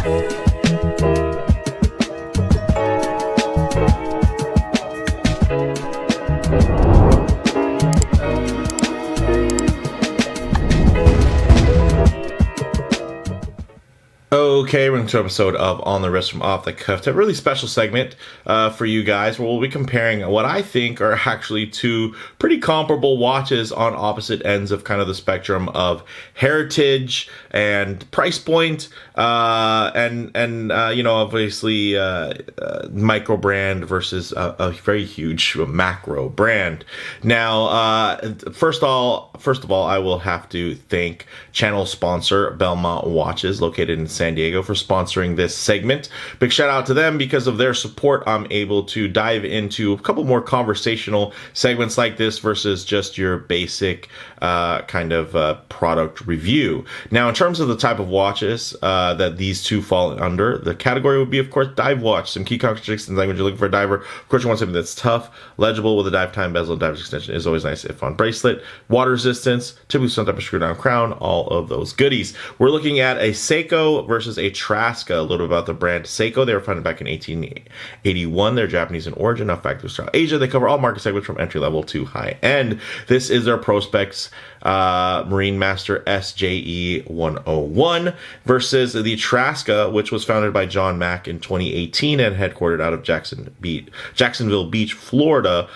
Okay, we're into an episode of On the Wrist from Off the Cuff. A really special segment for you guys where we'll be comparing what I think are actually two pretty comparable watches on opposite ends of kind of the spectrum of heritage and price point, and you know, obviously micro brand versus a very huge macro brand. Now, first of all, I will have to thank channel sponsor Belmont Watches, located in San Diego, for sponsoring this segment. Big shout out to them. Because of their support, I'm able to dive into a couple more conversational segments like this versus just your basic kind of product review. Now, in terms of the type of watches that these two fall under, the category would be, of course, dive watch. Some key characteristics, like when you're looking for a diver, of course, you want something that's tough, legible with a dive time bezel, and dive extension is always nice if on bracelet. Water resistance, typically some type of screw down crown, all of those goodies. We're looking at a Seiko versus a Traska. A little about the brand Seiko. They were founded back in 1881. They're Japanese in origin, now factory throughout Asia. They cover all market segments from entry level to high end. This is their Prospex Marinemaster SJE101 versus the Traska, which was founded by John Mack in 2018 and headquartered out of Jacksonville Beach, Florida.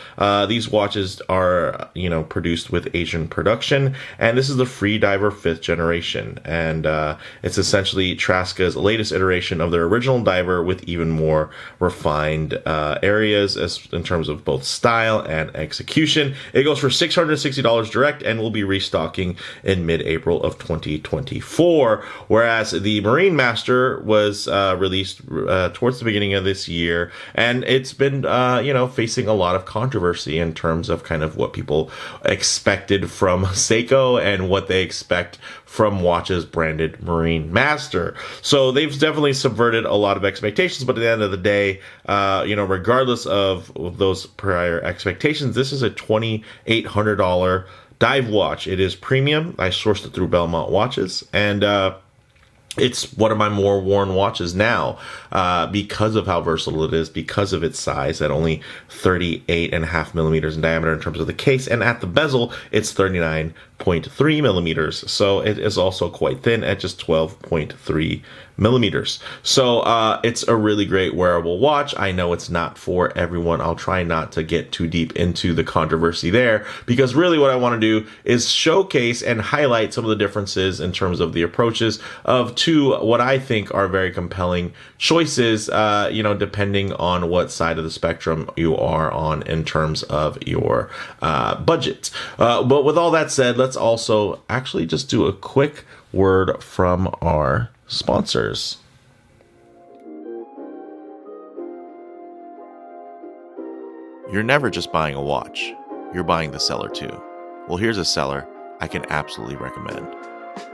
These watches are, you know, produced with Asian production, and this is the Freediver 5th generation, and it's essentially Traska's latest iteration of their original diver with even more refined areas in terms of both style and execution. It goes for $660 direct and will be restocking in mid-April of 2024, whereas the Marinemaster was released towards the beginning of this year, and it's been you know, facing a lot of controversy in terms of kind of what people expected from Seiko and what they expect from watches branded Marinemaster. So they've definitely subverted a lot of expectations, but at the end of the day, you know, regardless of those prior expectations, this is a $2,800 dive watch. It is premium. I sourced it through Belmont Watches, and it's one of my more worn watches now because of how versatile it is, because of its size at only 38.5 millimeters in diameter in terms of the case, and at the bezel, it's 39.3 millimeters. So it is also quite thin at just 12.3 millimeters. So it's a really great wearable watch. I know it's not for everyone. I'll try not to get too deep into the controversy there, because really what I want to do is showcase and highlight some of the differences in terms of the approaches of two what I think are very compelling choices, you know, depending on what side of the spectrum you are on in terms of your budget. But with all that said, let's also actually just do a quick word from our sponsors. You're never just buying a watch, you're buying the seller too. Well, here's a seller I can absolutely recommend.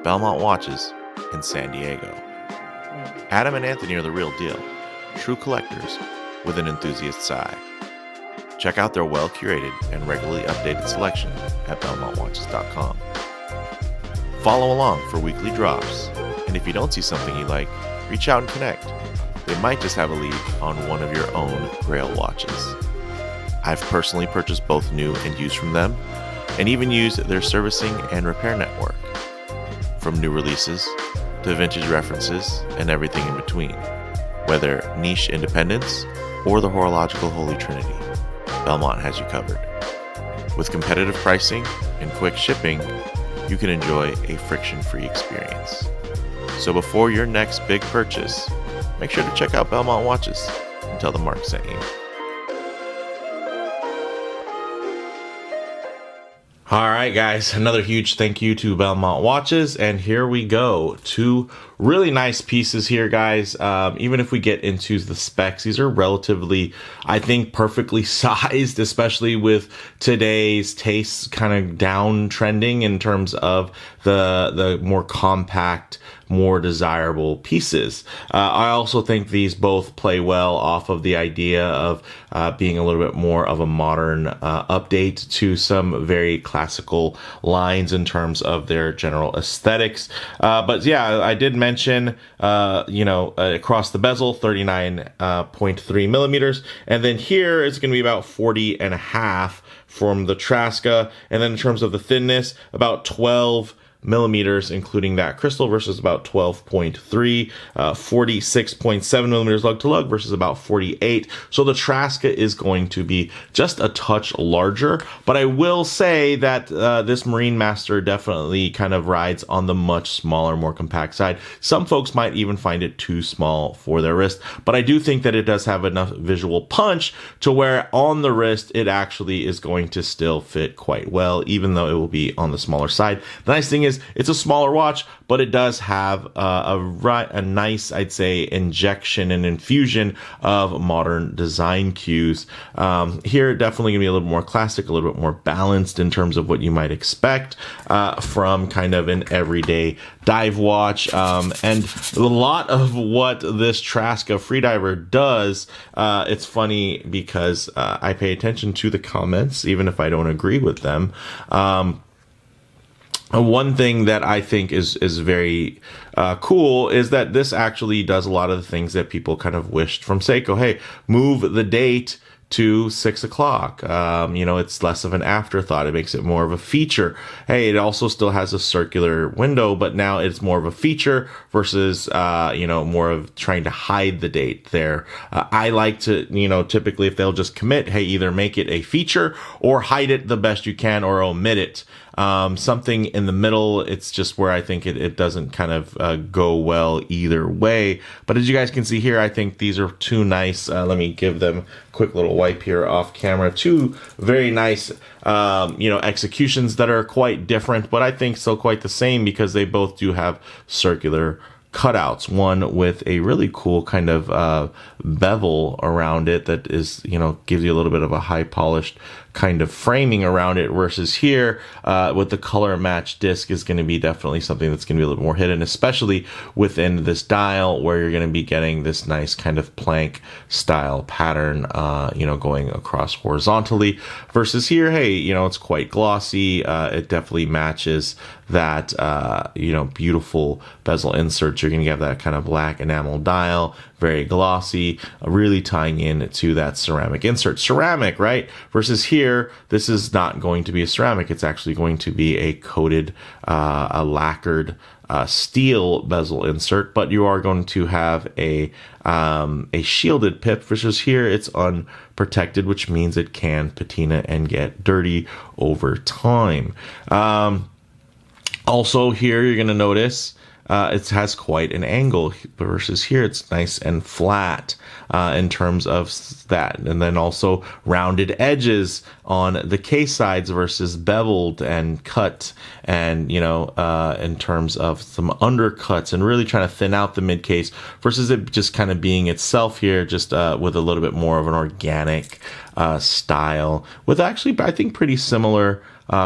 Belmont Watches in San Diego. Adam and Anthony are the real deal, true collectors with an enthusiast's eye. Check out their well-curated and regularly updated selection at belmontwatches.com. Follow along for weekly drops, and if you don't see something you like, reach out and connect. They might just have a lead on one of your own Grail watches. I've personally purchased both new and used from them, and even used their servicing and repair network. From new releases to vintage references and everything in between, whether niche independence or the horological holy trinity, Belmont has you covered. With competitive pricing and quick shipping, you can enjoy a friction-free experience. So before your next big purchase, make sure to check out Belmont Watches and tell them Mark sent you. All right, guys, another huge thank you to Belmont Watches, and here we go. Two really nice pieces here, guys. Even if we get into the specs, these are relatively, I think, perfectly sized, especially with today's tastes kind of downtrending in terms of the more compact, more desirable pieces. I also think these both play well off of the idea of being a little bit more of a modern update to some very classical lines in terms of their general aesthetics. But yeah, I did mention dimension, across the bezel, 39.3 millimeters. And then here it's going to be about 40.5 from the Traska. And then in terms of the thinness, about 12 millimeters, including that crystal, versus about 12.3, 46.7 millimeters lug to lug versus about 48. So the Traska is going to be just a touch larger, but I will say that this Marinemaster definitely kind of rides on the much smaller, more compact side. Some folks might even find it too small for their wrist, but I do think that it does have enough visual punch to where on the wrist it actually is going to still fit quite well, even though it will be on the smaller side. The nice thing is it's a smaller watch, but it does have a nice, I'd say, injection and infusion of modern design cues. Here, definitely gonna be a little more classic, a little bit more balanced in terms of what you might expect from kind of an everyday dive watch. And a lot of what this Traska Freediver does, it's funny because I pay attention to the comments, even if I don't agree with them. One thing that I think is very cool is that this actually does a lot of the things that people kind of wished from Seiko. Hey, move the date to 6 o'clock. It's less of an afterthought. It makes it more of a feature. Hey, it also still has a circular window, but now it's more of a feature versus, more of trying to hide the date there. I like to, typically if they'll just commit, hey, either make it a feature or hide it the best you can or omit it. Something in the middle, it's just where I think it doesn't kind of go well either way. But as you guys can see here, I think these are two nice, let me give them a quick little wipe here off camera. Two very nice, executions that are quite different, but I think still quite the same because they both do have circular cutouts, one with a really cool kind of bevel around it that is, gives you a little bit of a high polished kind of framing around it, versus here with the color match disc is going to be definitely something that's going to be a little more hidden, especially within this dial where you're going to be getting this nice kind of plank style pattern, going across horizontally, versus here, hey, it's quite glossy. It definitely matches that, beautiful bezel insert. You're going to have that kind of black enamel dial, very glossy, really tying in to that ceramic insert. Ceramic, right? Versus here, this is not going to be a ceramic. It's actually going to be a coated, a lacquered steel bezel insert, but you are going to have a shielded pip, versus here it's unprotected, which means it can patina and get dirty over time. Also here, you're going to notice it has quite an angle, versus here it's nice and flat in terms of that. And then also rounded edges on the case sides versus beveled and cut, and in terms of some undercuts and really trying to thin out the mid case, versus it just kind of being itself here, just with a little bit more of an organic style, with actually I think pretty similar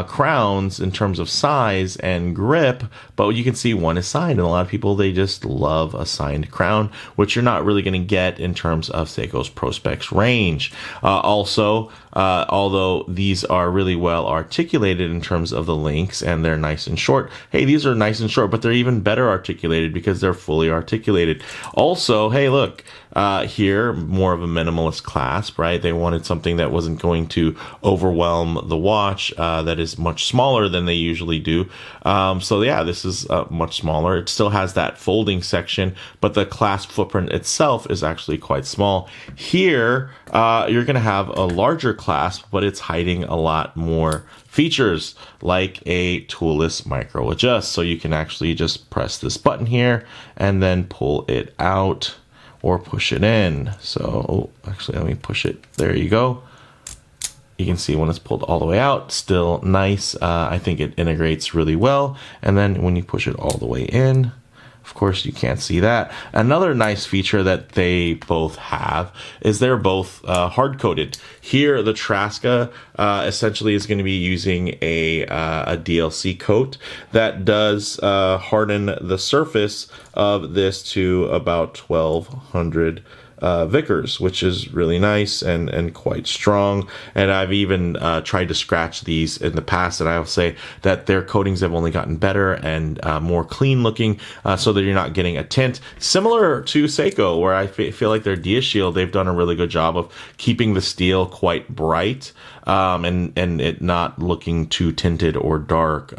crowns in terms of size and grip, but you can see one is signed, and a lot of people, they just love a signed crown, which you're not really going to get in terms of Seiko's Prospex range. Also, although these are really well articulated in terms of the links and they're nice and short, hey, these are nice and short, but they're even better articulated because they're fully articulated. Also, hey, look, here, more of a minimalist clasp, right? They wanted something that wasn't going to overwhelm the watch, that is much smaller than they usually do. So yeah, this is much smaller. It still has that folding section, but the clasp footprint itself is actually quite small. Here, you're going to have a larger clasp, but it's hiding a lot more features, like a toolless micro adjust. So you can actually just press this button here and then pull it out or push it in. So actually, let me push it. There you go. You can see when it's pulled all the way out, still nice. I think it integrates really well. And then when you push it all the way in, of course, you can't see that. Another nice feature that they both have is they're both hard-coated. Here, the Traska essentially is going to be using a DLC coat that does harden the surface of this to about 1200 Vickers, which is really nice and quite strong. And I've even tried to scratch these in the past, and I'll say that their coatings have only gotten better and more clean looking, so that you're not getting a tint. Similar to Seiko, where I feel like their Dia Shield, they've done a really good job of keeping the steel quite bright, and it not looking too tinted or dark.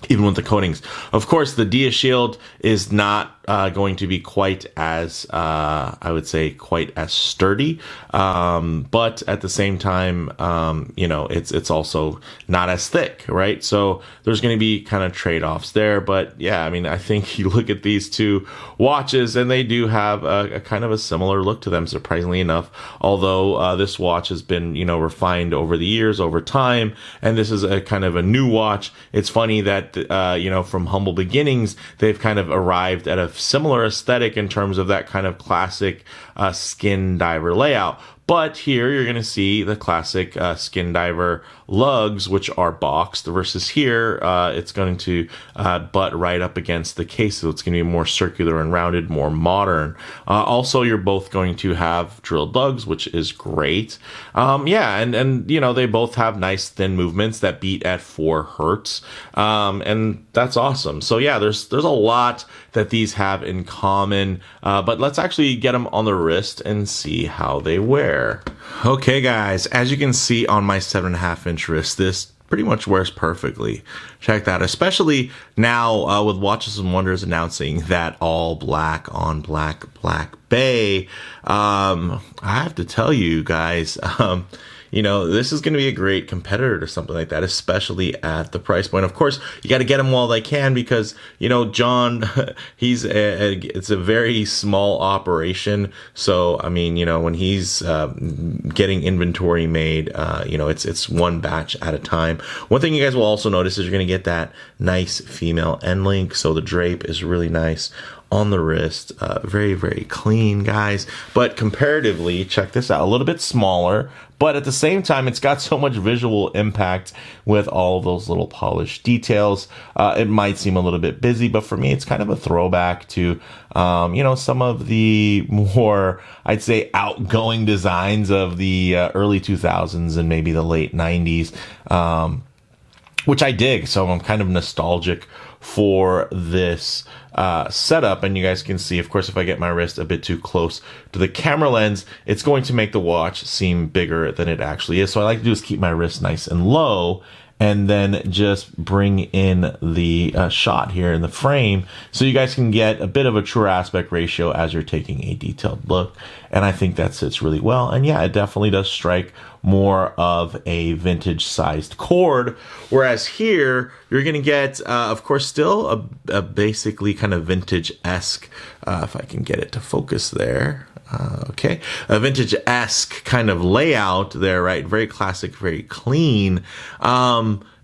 Even with the coatings. Of course, the Dia Shield is not going to be quite as, I would say, quite as sturdy. But at the same time, you know, it's also not as thick, right? So there's going to be kind of trade-offs there. But yeah, I mean, I think you look at these two watches and they do have a kind of a similar look to them, surprisingly enough. Although this watch has been, you know, refined over the years, over time, and this is a kind of a new watch. It's funny that, you know, from humble beginnings, they've kind of arrived at a similar aesthetic in terms of that kind of classic skin diver layout. But here you're going to see the classic skin diver lugs, which are boxed, versus here it's going to butt right up against the case. So it's going to be more circular and rounded, more modern. Also, you're both going to have drilled lugs, which is great. Yeah, and you know, they both have nice thin movements that beat at 4 hertz. And that's awesome. So yeah, there's a lot that these have in common, but let's actually get them on the wrist and see how they wear. Okay guys, as you can see on my 7.5-inch wrist, this pretty much wears perfectly. Check that, especially now with Watches and Wonders announcing that all black on black bay. I have to tell you guys, you know, this is going to be a great competitor to something like that, especially at the price point. Of course, you got to get them while they can, because, you know, John, it's a very small operation. So, I mean, you know, when he's getting inventory made, you know, it's one batch at a time. One thing you guys will also notice is you're going to get that nice female end link. So the drape is really nice on the wrist. Very, very clean, guys. But comparatively, check this out, a little bit smaller, but at the same time, it's got so much visual impact with all of those little polished details. It might seem a little bit busy, but for me, it's kind of a throwback to, you know, some of the more, I'd say, outgoing designs of the early 2000s and maybe the late 90s, which I dig. So I'm kind of nostalgic for this setup, and you guys can see, of course, if I get my wrist a bit too close to the camera lens, it's going to make the watch seem bigger than it actually is. So I like to do is keep my wrist nice and low, and then just bring in the shot here in the frame, so you guys can get a bit of a truer aspect ratio as you're taking a detailed look. And I think that sits really well. And yeah, it definitely does strike more of a vintage sized cord, whereas here you're gonna get of course still a basically kind of vintage-esque, if I can get it to focus there, okay, a vintage-esque kind of layout there, right? Very classic, very clean.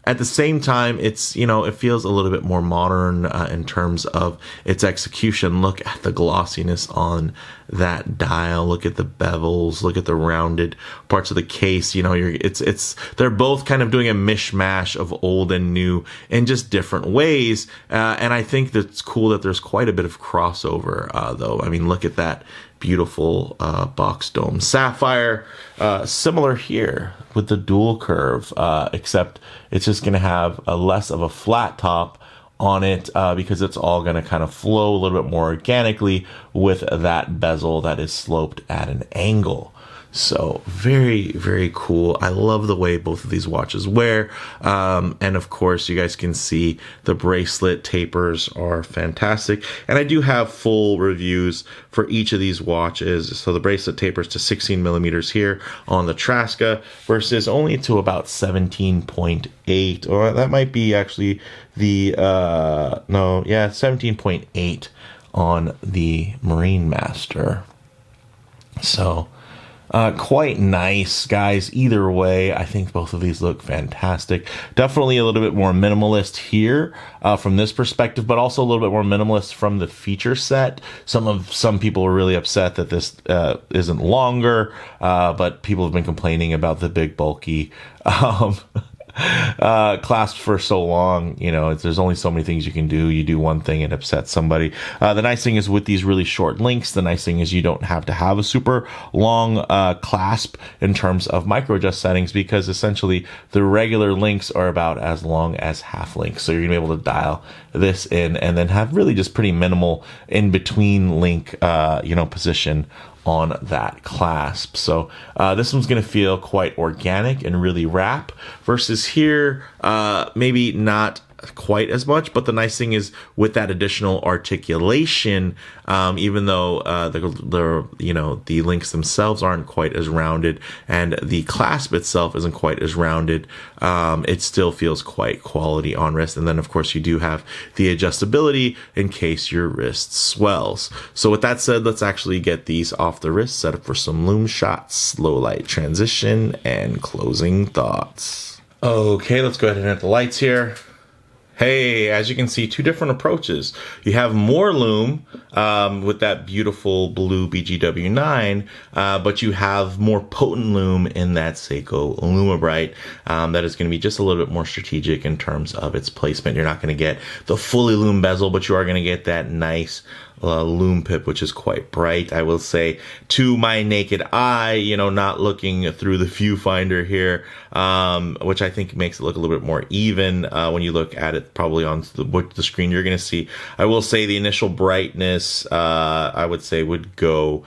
At the same time, it's, you know, it feels a little bit more modern in terms of its execution. Look at the glossiness on that dial. Look at the bevels. Look at the rounded parts of the case. You know, they're both kind of doing a mishmash of old and new in just different ways. And I think that's cool that there's quite a bit of crossover, though. I mean, look at that beautiful box dome sapphire. Similar here with the dual curve, except it's just going to have a less of a flat top on it, because it's all going to kind of flow a little bit more organically with that bezel that is sloped at an angle. So very, very cool. I love the way both of these watches wear. And of course, you guys can see the bracelet tapers are fantastic. And I do have full reviews for each of these watches. So the bracelet tapers to 16 millimeters here on the Traska versus only to about 17.8. Or that might be actually the, 17.8 on the Marinemaster. So quite nice, guys. Either way, I think both of these look fantastic. Definitely a little bit more minimalist here from this perspective, but also a little bit more minimalist from the feature set. Some people are really upset that this isn't longer, but people have been complaining about the big bulky clasped for so long. You know, there's only so many things you can do. You do one thing, it upsets somebody. The nice thing is with these really short links, the nice thing is you don't have to have a super long clasp in terms of micro adjust settings, because essentially the regular links are about as long as half links. So you're gonna be able to dial this in and then have really just pretty minimal in between link, position on that clasp. So this one's going to feel quite organic and really wrap, versus here maybe not quite as much. But the nice thing is with that additional articulation, even though the links themselves aren't quite as rounded and the clasp itself isn't quite as rounded, it still feels quite quality on wrist. And then of course you do have the adjustability in case your wrist swells. So with that said, let's actually get these off the wrist, set up for some Lume shots, low light transition, and closing thoughts. Okay, let's go ahead and hit the lights here. Hey, as you can see, two different approaches. You have more Lume with that beautiful blue BGW9, but you have more potent Lume in that Seiko Lume that is going to be just a little bit more strategic in terms of its placement. You're not going to get the fully Lume bezel, but you are going to get that nice Lume pip, which is quite bright. I will say, to my naked eye, not looking through the viewfinder here, which I think makes it look a little bit more even when you look at it probably on the screen you're going to see. I will say the initial brightness, I would say, would go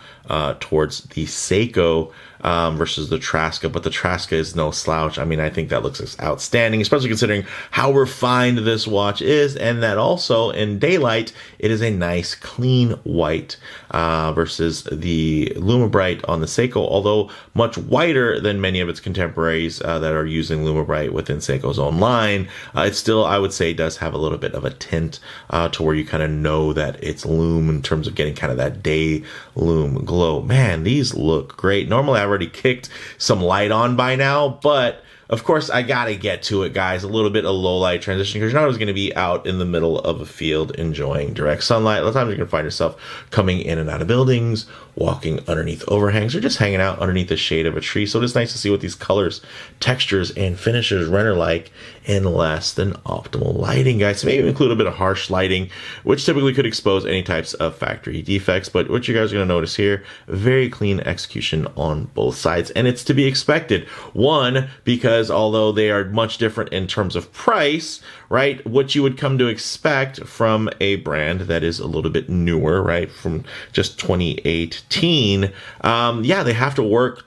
towards the Seiko versus the Traska, but the Traska is no slouch. I mean, I think that looks outstanding, especially considering how refined this watch is, and that also in daylight it is a nice clean white versus the Lume on the Seiko, although much whiter than many of its contemporaries that are using Lume within Seiko's own line. It still, I would say, does have a little bit of a tint to where you kind of know that it's Lume in terms of getting kind of that day Lume glow. Man, these look great. Normally I've already kicked some light on by now, but of course, I gotta get to it, guys. A little bit of low light transition, because you're not always going to be out in the middle of a field enjoying direct sunlight. A lot of times you're going to find yourself coming in and out of buildings, walking underneath overhangs, or just hanging out underneath the shade of a tree. So it is nice to see what these colors, textures, and finishes render like in less than optimal lighting, guys. So maybe include a bit of harsh lighting, which typically could expose any types of factory defects. But what you guys are going to notice here, very clean execution on both sides. And it's to be expected. One, because although they are much different in terms of price, right, what you would come to expect from a brand that is a little bit newer, right, from just 2018, they have to work,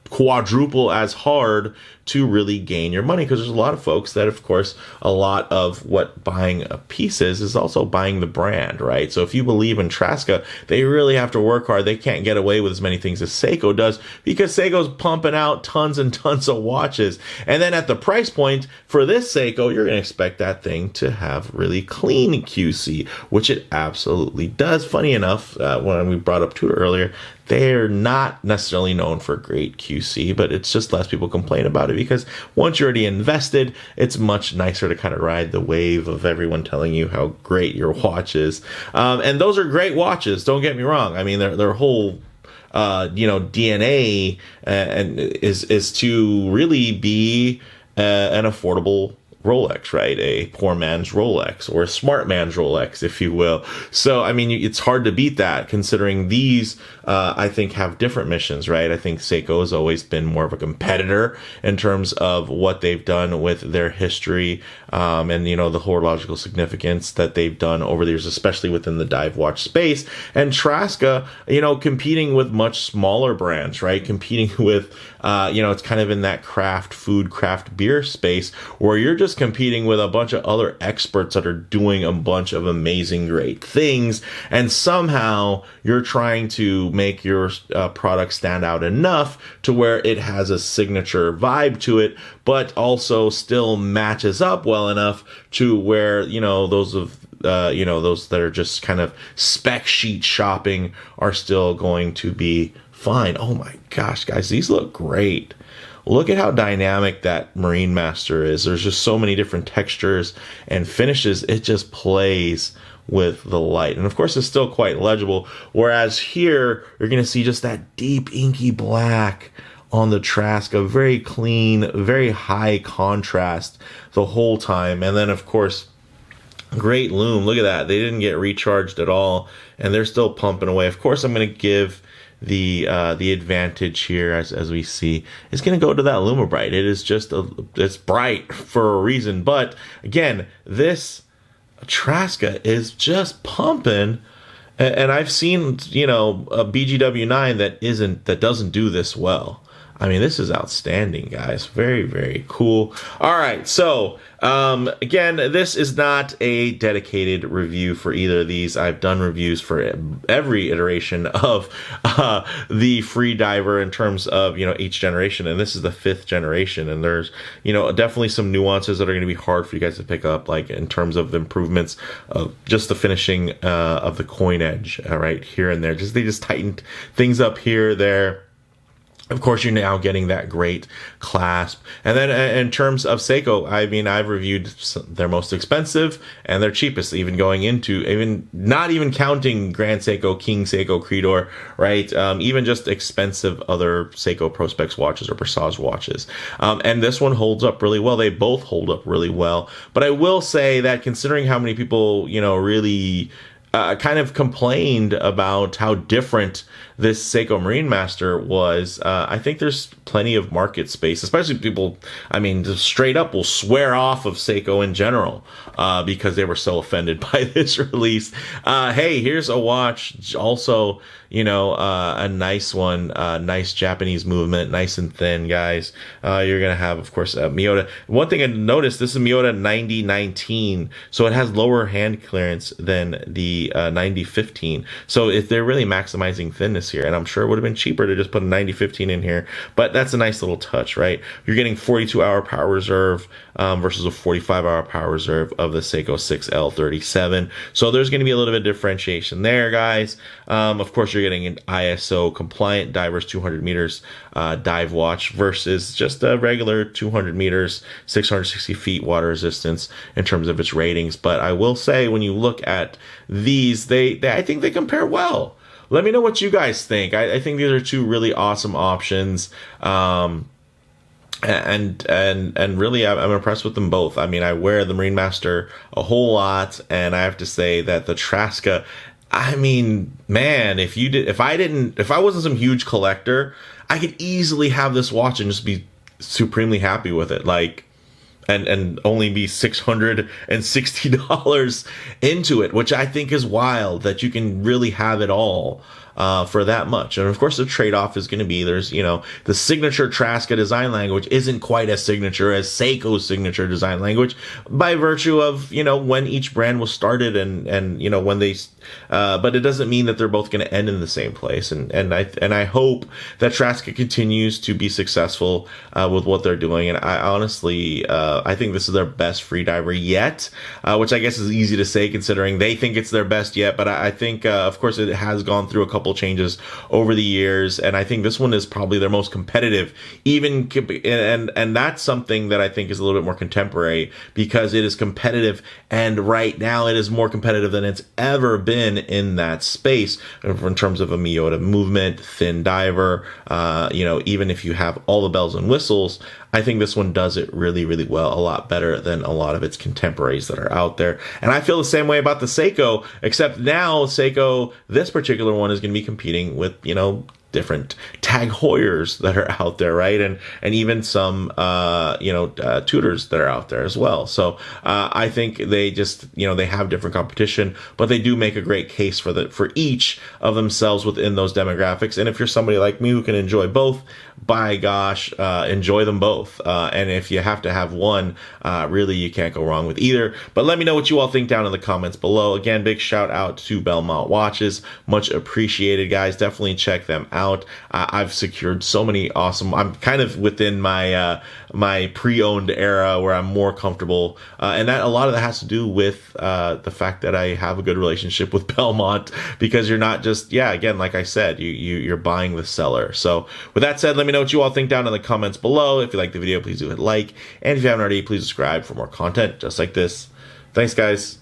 quadruple as hard to really gain your money, because there's a lot of folks that, of course, a lot of what buying a piece is also buying the brand, right? So if you believe in Traska, they really have to work hard. They can't get away with as many things as Seiko does, because Seiko's pumping out tons and tons of watches. And then at the price point for this Seiko, you're going to expect that thing to have really clean QC, which it absolutely does. Funny enough, when we brought up Tudor earlier, they're not necessarily known for great QC, but it's just less people complain about it, because once you're already invested, it's much nicer to kind of ride the wave of everyone telling you how great your watch is. And those are great watches, don't get me wrong. I mean, their whole DNA is to really be an affordable Rolex, right? A poor man's Rolex, or a smart man's Rolex, if you will. So, I mean, it's hard to beat that, considering these, I think, have different missions, right? I think Seiko has always been more of a competitor in terms of what they've done with their history, and, the horological significance that they've done over the years, especially within the dive watch space. And Traska, competing with much smaller brands, right? Competing with, it's kind of in that craft beer space, where you're just competing with a bunch of other experts that are doing a bunch of amazing, great things, and somehow you're trying to make your product stand out enough to where it has a signature vibe to it, but also still matches up well enough to where, those that are just kind of spec sheet shopping are still going to be fine. Oh my gosh, guys, these look great. Look at how dynamic that Marinemaster is. There's just so many different textures and finishes. It just plays with the light. And of course, it's still quite legible. Whereas here, you're going to see just that deep inky black on the Traska. Very clean, very high contrast the whole time. And then, of course, great lume. Look at that. They didn't get recharged at all, and they're still pumping away. Of course, I'm going to give the advantage here, as we see, is going to go to that Lumebrite. It is just it's bright for a reason. But again, this Traska is just pumping, and I've seen, you know, a BGW9 that doesn't do this well. I mean, this is outstanding, guys. Very, very cool. All right, so again, this is not a dedicated review for either of these. I've done reviews for every iteration of the Freediver in terms of, you know, each generation, and this is the 5th generation, and there's, you know, definitely some nuances that are going to be hard for you guys to pick up, like in terms of improvements of just the finishing of the coin edge, right here and there. They just tightened things up here, there. Of course, you're now getting that great clasp. And then in terms of Seiko, I mean, I've reviewed their most expensive and their cheapest, even going into, not even counting Grand Seiko, King Seiko, Creedor, right? Even just expensive other Seiko Prospex watches or Presage watches. And this one holds up really well. They both hold up really well. But I will say that considering how many people, you know, really kind of complained about how different this Seiko Marinemaster was, I think there's plenty of market space, especially people, I mean, just straight up will swear off of Seiko in general because they were so offended by this release. Hey, here's a watch also, you know, a nice one, nice Japanese movement, nice and thin, guys. You're going to have, of course, Miyota. One thing I noticed, this is Miyota 9019, so it has lower hand clearance than the 9015. So if they're really maximizing thinness here, and I'm sure it would have been cheaper to just put a 9015 in here, but that's a nice little touch, right? You're getting 42-hour power reserve versus a 45-hour power reserve of the Seiko 6L37. So there's going to be a little bit of differentiation there, guys. Of course, you're getting an ISO compliant divers 200 meters dive watch versus just a regular 200 meters, 660 feet water resistance in terms of its ratings. But I will say, when you look at these, I think they compare well. Let me know what you guys think. I think these are two really awesome options. And really, I'm impressed with them both. I mean, I wear the Marinemaster a whole lot, and I have to say that the Traska, I mean, man, if I wasn't some huge collector, I could easily have this watch and just be supremely happy with it. Like, and only be $660 into it, which I think is wild that you can really have it all for that much. And of course, the trade-off is going to be, there's, you know, the signature Traska design language isn't quite as signature as Seiko's signature design language by virtue of, you know, when each brand was started and you know, when they, but it doesn't mean that they're both going to end in the same place. And I hope that Traska continues to be successful with what they're doing. And I honestly, I think this is their best Freediver yet, which I guess is easy to say considering they think it's their best yet. But I think, of course, it has gone through a couple changes over the years, and I think this one is probably their most competitive, even, and that's something that I think is a little bit more contemporary, because it is competitive, and right now it is more competitive than it's ever been in that space in terms of a Miyota movement, thin diver, you know, even if you have all the bells and whistles, I think this one does it really, really well, a lot better than a lot of its contemporaries that are out there. And I feel the same way about the Seiko, except now Seiko, this particular one, is going to be competing with, you know, different Tag Heuers that are out there, right? And even some, you know, Tudors that are out there as well. So I think they just, you know, they have different competition, but they do make a great case for each of themselves within those demographics. And if you're somebody like me who can enjoy both, by gosh, enjoy them both. And if you have to have one, really, you can't go wrong with either. But let me know what you all think down in the comments below. Again, big shout out to Belmont Watches. Much appreciated, guys. Definitely check them out. I've secured so many awesome, I'm kind of within my my pre-owned era where I'm more comfortable, and that a lot of that has to do with the fact that I have a good relationship with Belmont, because you're not just, yeah, again, like I said, you're buying the seller. So with that said, let me know what you all think down in the comments below. If you like the video, please do hit like, and if you haven't already, please subscribe for more content just like this. Thanks, guys.